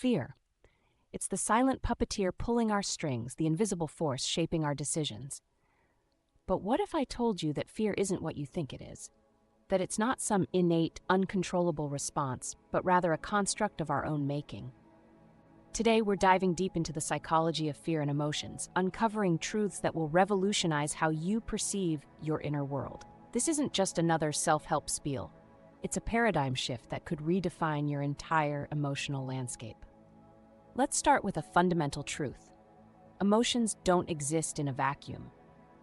Fear. It's the silent puppeteer pulling our strings, the invisible force shaping our decisions. But what if I told you that fear isn't what you think it is? That it's not some innate, uncontrollable response, but rather a construct of our own making? Today, we're diving deep into the psychology of fear and emotions, uncovering truths that will revolutionize how you perceive your inner world. This isn't just another self-help spiel. It's a paradigm shift that could redefine your entire emotional landscape. Let's start with a fundamental truth. Emotions don't exist in a vacuum.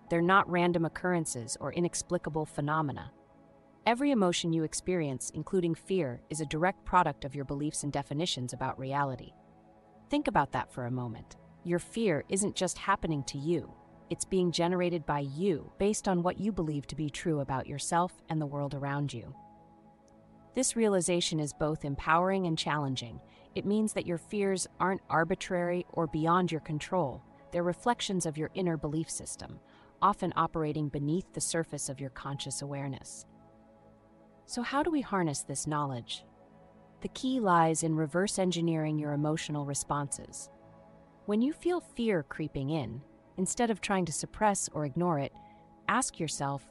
They're not random occurrences or inexplicable phenomena. Every emotion you experience, including fear, is a direct product of your beliefs and definitions about reality. Think about that for a moment. Your fear isn't just happening to you. It's being generated by you, based on what you believe to be true about yourself and the world around you. This realization is both empowering and challenging. It means that your fears aren't arbitrary or beyond your control. They're reflections of your inner belief system, often operating beneath the surface of your conscious awareness. So how do we harness this knowledge? The key lies in reverse engineering your emotional responses. When you feel fear creeping in, instead of trying to suppress or ignore it, ask yourself,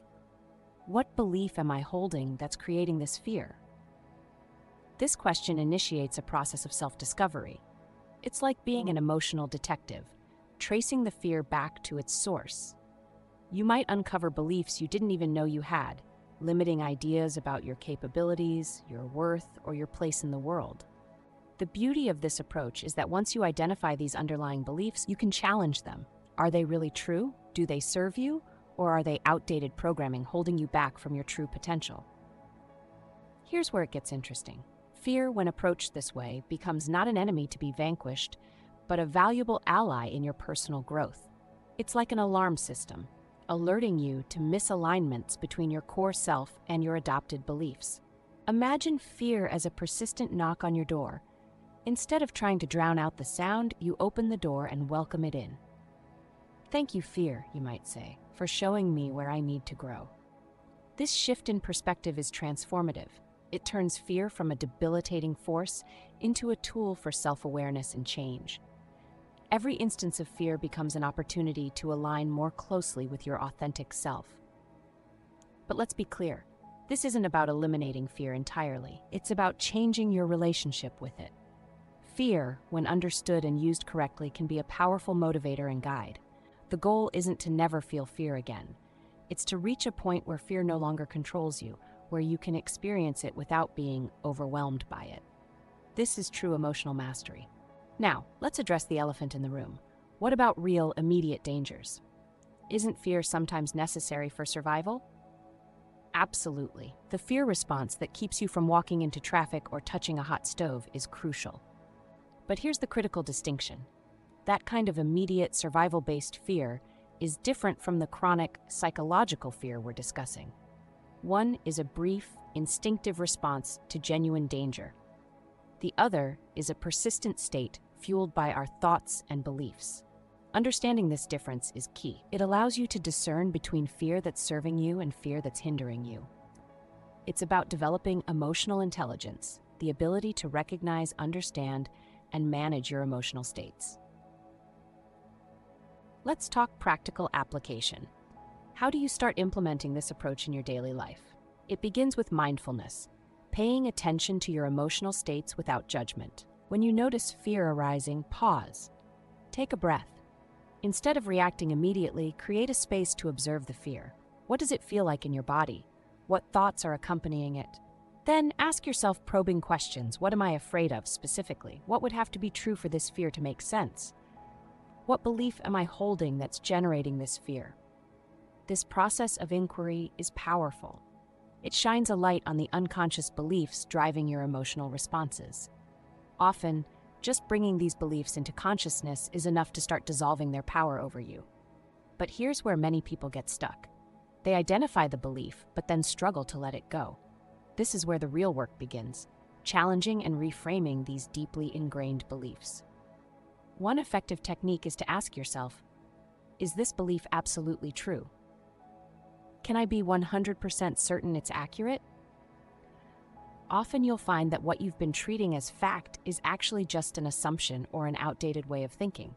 what belief am I holding that's creating this fear? This question initiates a process of self-discovery. It's like being an emotional detective, tracing the fear back to its source. You might uncover beliefs you didn't even know you had, limiting ideas about your capabilities, your worth, or your place in the world. The beauty of this approach is that once you identify these underlying beliefs, you can challenge them. Are they really true? Do they serve you? Or are they outdated programming holding you back from your true potential? Here's where it gets interesting. Fear, when approached this way, becomes not an enemy to be vanquished, but a valuable ally in your personal growth. It's like an alarm system, alerting you to misalignments between your core self and your adopted beliefs. Imagine fear as a persistent knock on your door. Instead of trying to drown out the sound, you open the door and welcome it in. Thank you, fear, you might say, for showing me where I need to grow. This shift in perspective is transformative. It turns fear from a debilitating force into a tool for self-awareness and change. Every instance of fear becomes an opportunity to align more closely with your authentic self. But let's be clear, this isn't about eliminating fear entirely. It's about changing your relationship with it. Fear, when understood and used correctly, can be a powerful motivator and guide. The goal isn't to never feel fear again. It's to reach a point where fear no longer controls you, where you can experience it without being overwhelmed by it. This is true emotional mastery. Now, let's address the elephant in the room. What about real, immediate dangers? Isn't fear sometimes necessary for survival? Absolutely. The fear response that keeps you from walking into traffic or touching a hot stove is crucial. But here's the critical distinction. That kind of immediate, survival-based fear is different from the chronic, psychological fear we're discussing. One is a brief, instinctive response to genuine danger. The other is a persistent state fueled by our thoughts and beliefs. Understanding this difference is key. It allows you to discern between fear that's serving you and fear that's hindering you. It's about developing emotional intelligence, the ability to recognize, understand, and manage your emotional states. Let's talk practical application. How do you start implementing this approach in your daily life? It begins with mindfulness, paying attention to your emotional states without judgment. When you notice fear arising, pause. Take a breath. Instead of reacting immediately, create a space to observe the fear. What does it feel like in your body? What thoughts are accompanying it? Then ask yourself probing questions. What am I afraid of specifically? What would have to be true for this fear to make sense? What belief am I holding that's generating this fear? This process of inquiry is powerful. It shines a light on the unconscious beliefs driving your emotional responses. Often, just bringing these beliefs into consciousness is enough to start dissolving their power over you. But here's where many people get stuck. They identify the belief, but then struggle to let it go. This is where the real work begins, challenging and reframing these deeply ingrained beliefs. One effective technique is to ask yourself, is this belief absolutely true? Can I be 100% certain it's accurate? often you'll find that what you've been treating as fact is actually just an assumption or an outdated way of thinking.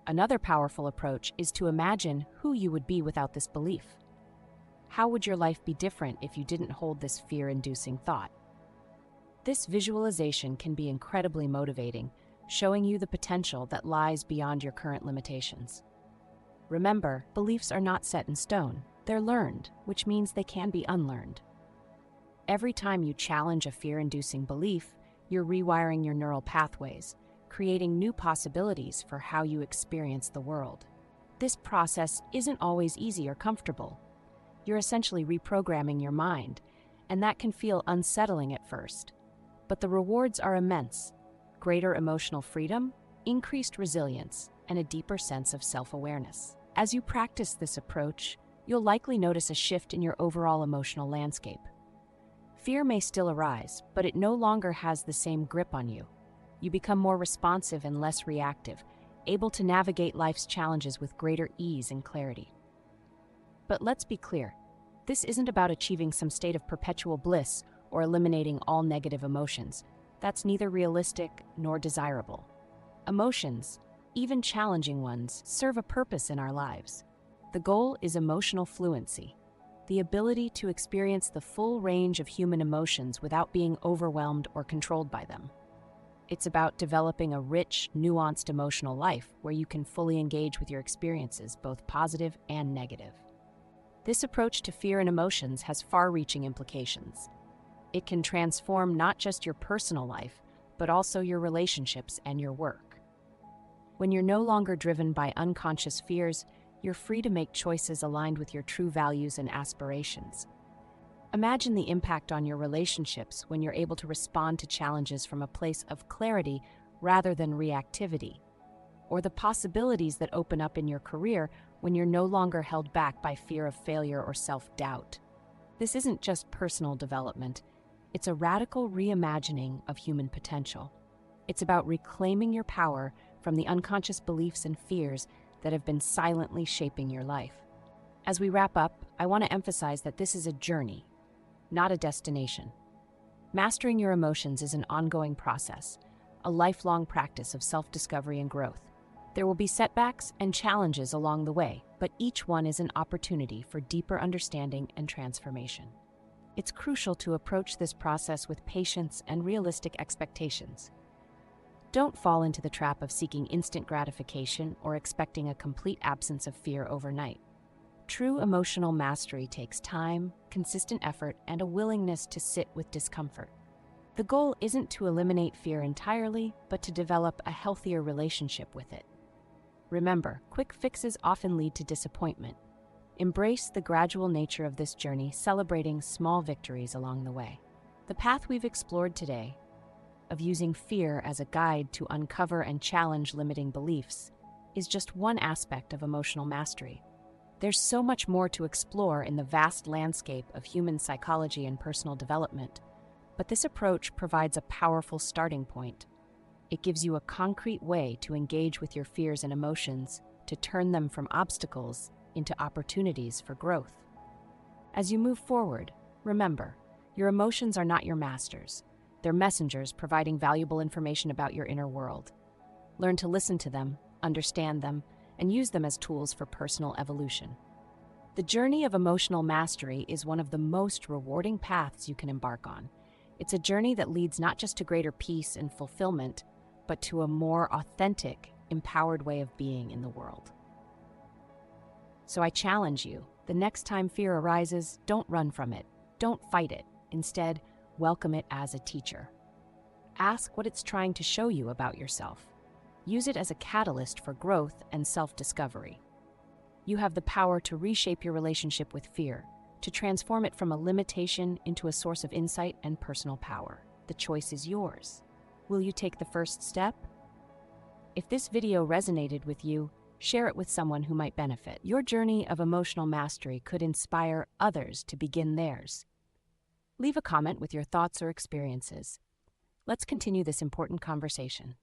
Another powerful approach is to imagine who you would be without this belief. How would your life be different if you didn't hold this fear-inducing thought? This visualization can be incredibly motivating, showing you the potential that lies beyond your current limitations. Remember, beliefs are not set in stone. They're learned, which means they can be unlearned. Every time you challenge a fear-inducing belief, you're rewiring your neural pathways, creating new possibilities for how you experience the world. This process isn't always easy or comfortable. You're essentially reprogramming your mind, and that can feel unsettling at first. But the rewards are immense: greater emotional freedom, increased resilience, and a deeper sense of self-awareness. As you practice this approach, you'll likely notice a shift in your overall emotional landscape. Fear may still arise, but it no longer has the same grip on you. You become more responsive and less reactive, able to navigate life's challenges with greater ease and clarity. But let's be clear, this isn't about achieving some state of perpetual bliss or eliminating all negative emotions. That's neither realistic nor desirable. Emotions, even challenging ones, serve a purpose in our lives. The goal is emotional fluency, the ability to experience the full range of human emotions without being overwhelmed or controlled by them. It's about developing a rich, nuanced emotional life where you can fully engage with your experiences, both positive and negative. This approach to fear and emotions has far-reaching implications. It can transform not just your personal life, but also your relationships and your work. When you're no longer driven by unconscious fears, you're free to make choices aligned with your true values and aspirations. Imagine the impact on your relationships when you're able to respond to challenges from a place of clarity rather than reactivity, or the possibilities that open up in your career when you're no longer held back by fear of failure or self-doubt. This isn't just personal development, it's a radical reimagining of human potential. It's about reclaiming your power from the unconscious beliefs and fears that have been silently shaping your life. As we wrap up, I want to emphasize that this is a journey, not a destination. Mastering your emotions is an ongoing process, a lifelong practice of self-discovery and growth. There will be setbacks and challenges along the way, but each one is an opportunity for deeper understanding and transformation. It's crucial to approach this process with patience and realistic expectations. Don't fall into the trap of seeking instant gratification or expecting a complete absence of fear overnight. True emotional mastery takes time, consistent effort, and a willingness to sit with discomfort. The goal isn't to eliminate fear entirely, but to develop a healthier relationship with it. Remember, quick fixes often lead to disappointment. Embrace the gradual nature of this journey, celebrating small victories along the way. The path we've explored today, of using fear as a guide to uncover and challenge limiting beliefs, is just one aspect of emotional mastery. There's so much more to explore in the vast landscape of human psychology and personal development, but this approach provides a powerful starting point. It gives you a concrete way to engage with your fears and emotions, to turn them from obstacles into opportunities for growth. As you move forward, remember, your emotions are not your masters. They're messengers providing valuable information about your inner world. Learn to listen to them, understand them, and use them as tools for personal evolution. The journey of emotional mastery is one of the most rewarding paths you can embark on. It's a journey that leads not just to greater peace and fulfillment, but to a more authentic, empowered way of being in the world. So I challenge you, the next time fear arises, don't run from it. Don't fight it. Instead, welcome it as a teacher. Ask what it's trying to show you about yourself. Use it as a catalyst for growth and self-discovery. You have the power to reshape your relationship with fear, to transform it from a limitation into a source of insight and personal power. The choice is yours. Will you take the first step? If this video resonated with you, share it with someone who might benefit. Your journey of emotional mastery could inspire others to begin theirs. Leave a comment with your thoughts or experiences. Let's continue this important conversation.